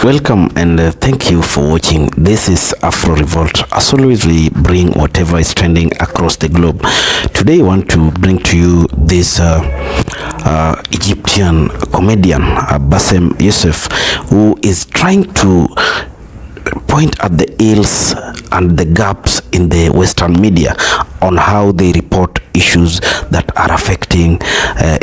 Welcome and thank you for watching. This is Afro Revolt. As always, we bring whatever is trending across the globe. Today I want to bring to you this Egyptian comedian, Bassem Youssef, who is trying to point at the ills and the gaps in the Western media on how they report issues that are affecting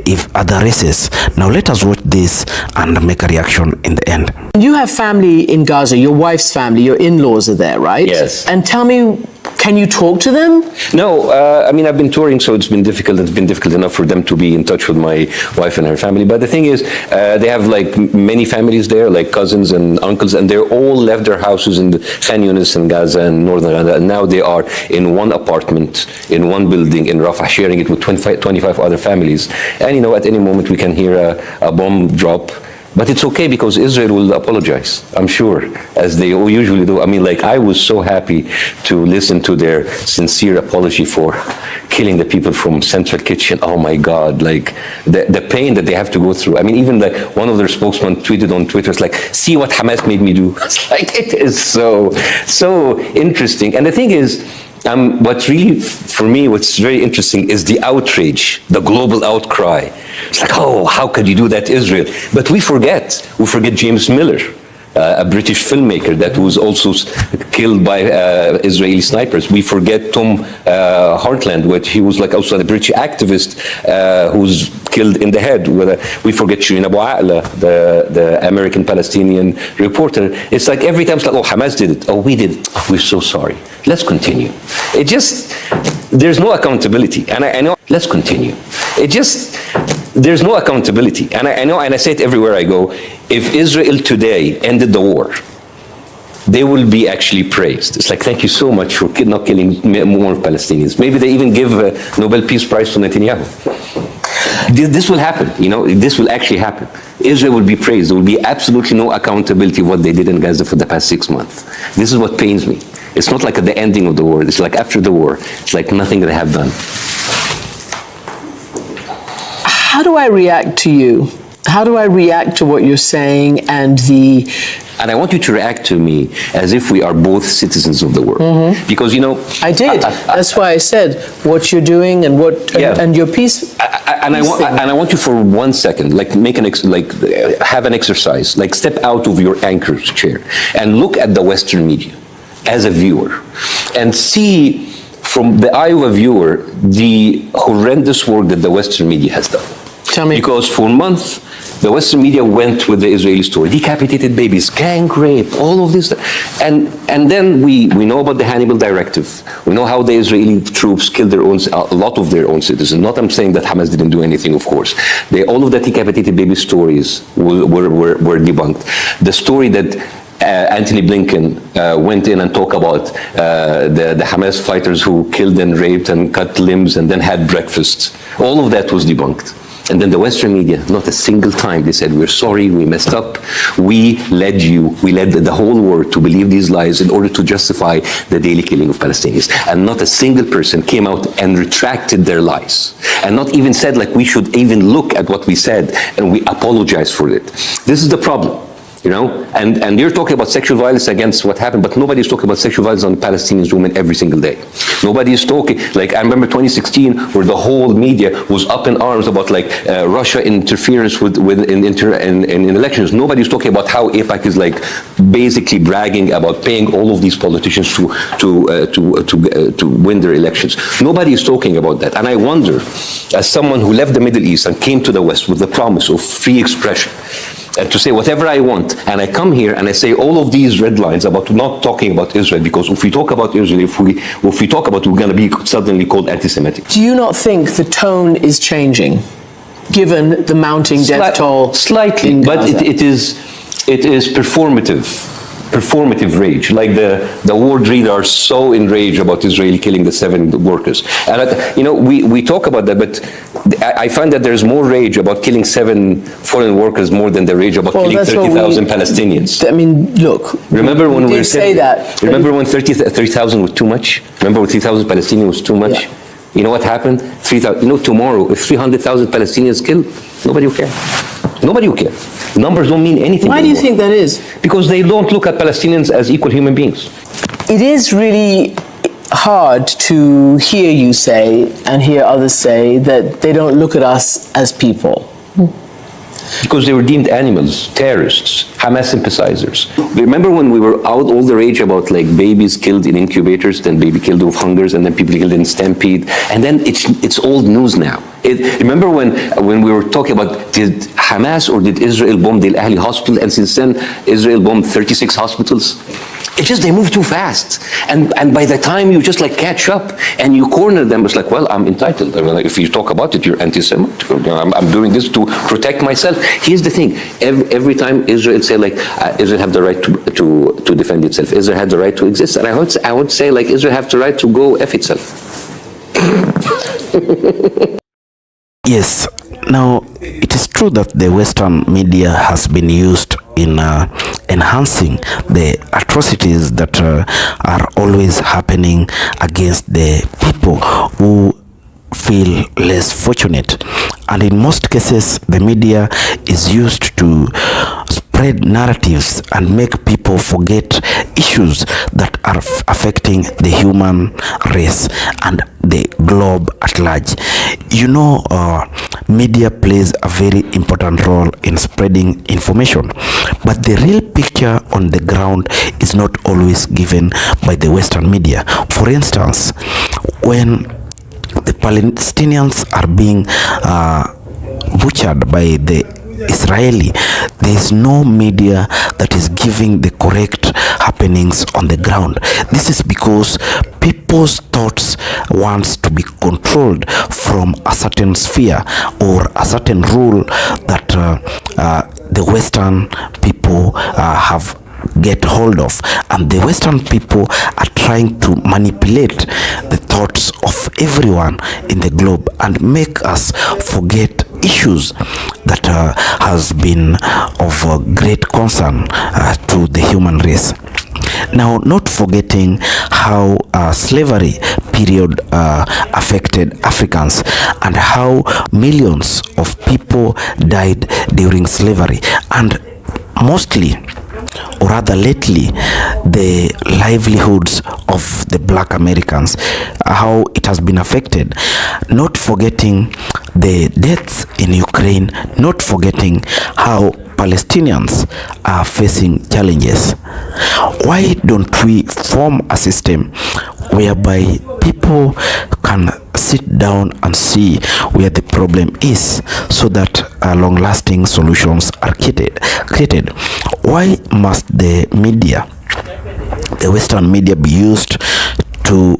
if other races. Now let us watch this and make a reaction in the end. You have family in Gaza, your wife's family, your in-laws are there, right? Yes. And tell me, can you talk to them? No, I mean, I've been touring, so it's been difficult. It's been difficult enough for them to be in touch with my wife and her family. But the thing is, they have like many families there, like cousins and uncles, and they're all left their houses in Khan Yunis and Gaza and northern Gaza, and now they are in one apartment, in one building in Rafah, sharing it with 25 other families. And you know, at any moment we can hear a bomb drop. But it's okay because Israel will apologize, I'm sure, as they usually do. I mean, like, I was so happy to listen to their sincere apology for killing the people from Central Kitchen. Oh my God, like, the pain that they have to go through. I mean, even like one of their spokesmen tweeted on Twitter, it's like, see what Hamas made me do. It's like, it is so interesting. And the thing is, what's really, for me, what's very interesting is the outrage, the global outcry. It's like, oh, how could you do that, Israel? But we forget James Miller, a British filmmaker that was also killed by Israeli snipers. We forget Tom Hartland, which he was like also a British activist who's killed in the head. We forget Shireen Abu Aqla, the American-Palestinian reporter. It's like every time it's like, oh, Hamas did it. Oh, we did it. We're so sorry. Let's continue. It just, there's no accountability. And I know, let's continue. It just, there's no accountability. And I know, and I say it everywhere I go, if Israel today ended the war, they will be actually praised. It's like, thank you so much for not killing more Palestinians. Maybe they even give a Nobel Peace Prize to Netanyahu. This will happen, you know, this will actually happen. Israel will be praised. There will be absolutely no accountability of what they did in Gaza for the past 6 months. This is what pains me. It's not like at the ending of the war. It's like after the war. It's like nothing they have done. How do I react to you? How do I react to what you're saying and I want you to react to me as if we are both citizens of the world. Mm-hmm. Because, you know... I did. That's why I said what you're doing and and your piece... And I want you for 1 second, like have an exercise, like step out of your anchor chair and look at the Western media as a viewer and see from the eye of a viewer the horrendous work that the Western media has done. Tell me. Because for months, the Western media went with the Israeli story, decapitated babies, gang rape, all of this. And then we know about the Hannibal Directive. We know how the Israeli troops killed a lot of their own citizens. Not I'm saying that Hamas didn't do anything, of course. All of the decapitated baby stories were debunked. The story that Anthony Blinken went in and talked about the Hamas fighters who killed and raped and cut limbs and then had breakfast. All of that was debunked. And then the Western media, not a single time, they said, we're sorry, we messed up. We led the whole world to believe these lies in order to justify the daily killing of Palestinians. And not a single person came out and retracted their lies. And not even said, like, we should even look at what we said and we apologize for it. This is the problem. You know, and you're talking about sexual violence against what happened, but nobody's talking about sexual violence on Palestinian women every single day. Nobody's talking, like I remember 2016, where the whole media was up in arms about like Russia interference in elections. Nobody's talking about how AIPAC is like basically bragging about paying all of these politicians to win their elections. Nobody is talking about that. And I wonder, as someone who left the Middle East and came to the West with the promise of free expression, to say whatever I want, and I come here and I say all of these red lines about not talking about Israel, because if we talk about Israel, if we talk about it, we're going to be suddenly called anti-Semitic. Do you not think the tone is changing, given the mounting death toll? Slightly, but it is performative rage. Like the war dread are so enraged about Israel killing the 7 workers. And you know, we talk about that, but I find that there's more rage about killing 7 foreign workers more than the rage about killing 30,000 Palestinians. I mean, look. Remember when we say that? Remember when 30,000 was too much? Remember when 3,000 Palestinians was too much? Yeah. You know what happened? 3,000. You know, tomorrow, if 300,000 Palestinians killed, nobody will care. Nobody will care. Numbers don't mean anything Why do you anymore. think that is? Because they don't look at Palestinians as equal human beings. It is really hard to hear you say and hear others say that they don't look at us as people. Because they were deemed animals, terrorists, Hamas sympathizers. Remember when we were out all the rage about like babies killed in incubators, then baby killed of hungers, and then people killed in stampede, and then it's old news now. Remember when we were talking about did Hamas or did Israel bomb the Al Ahli hospital, and since then Israel bombed 36 hospitals? It's just they move too fast, and by the time you just like catch up and you corner them, it's like, well, I'm entitled. I mean, like, if you talk about it, you're anti-Semitic. I'm doing this to protect myself. Here's the thing: every time Israel say like Israel have the right to defend itself, Israel had the right to exist, and I would say like Israel have the right to go f itself. Yes. Now, it is true that the Western media has been used in enhancing the atrocities that are always happening against the people who feel less fortunate. And in most cases, the media is used to spread narratives and make people forget issues that are affecting the human race and the globe at large. You know, media plays a very important role in spreading information, but the real picture on the ground is not always given by the Western media. For instance, when the Palestinians are being butchered by the Israeli, there is no media that is giving the correct happenings on the ground. This is because people's thoughts wants to be controlled from a certain sphere or a certain rule that the Western people have get hold of, and the Western people are trying to manipulate the thoughts of everyone in the globe and make us forget issues that has been of great concern to the human race. Now, not forgetting how slavery period affected Africans and how millions of people died during slavery, and mostly, or rather lately, the livelihoods of the Black Americans, how it has been affected. Not forgetting the deaths in Ukraine, not forgetting how Palestinians are facing challenges. Why don't we form a system whereby people can sit down and see where the problem is, so that long-lasting solutions are created? Why must the media, the Western media, be used to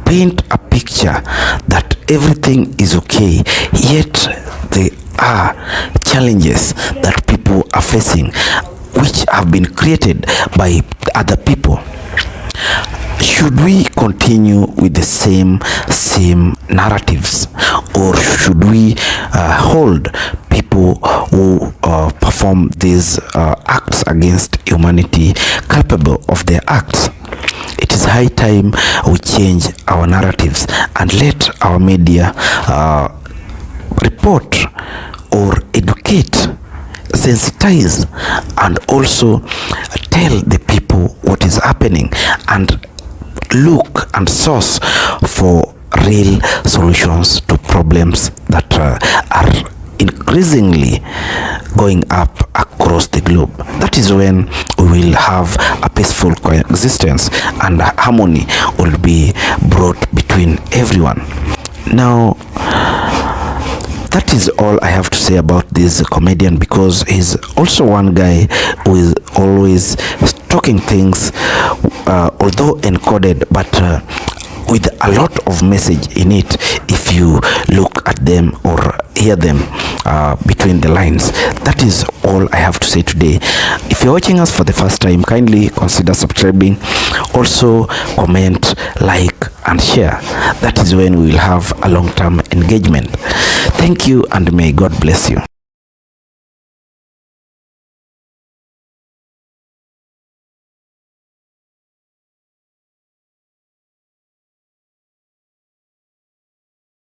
paint a picture that everything is okay, yet there are challenges that people are facing which have been created by other people? Should we continue with the same narratives, or should we hold people who perform these acts against humanity culpable of their acts? It is high time we change our narratives and let our media report or educate, sensitize, and also tell the people what is happening, and look and source for real solutions to problems that are increasingly going up across the globe. That is when we will have a peaceful coexistence and harmony will be brought between everyone. Now, that is all I have to say about this comedian, because he's also one guy who is always talking things, although encoded, but with a lot of message in it if you look at them or hear them between the lines. That is all I have to say today. If you're watching us for the first time, kindly consider subscribing. Also comment, like, and share. That is when we will have a long-term engagement. Thank you, and may God bless you.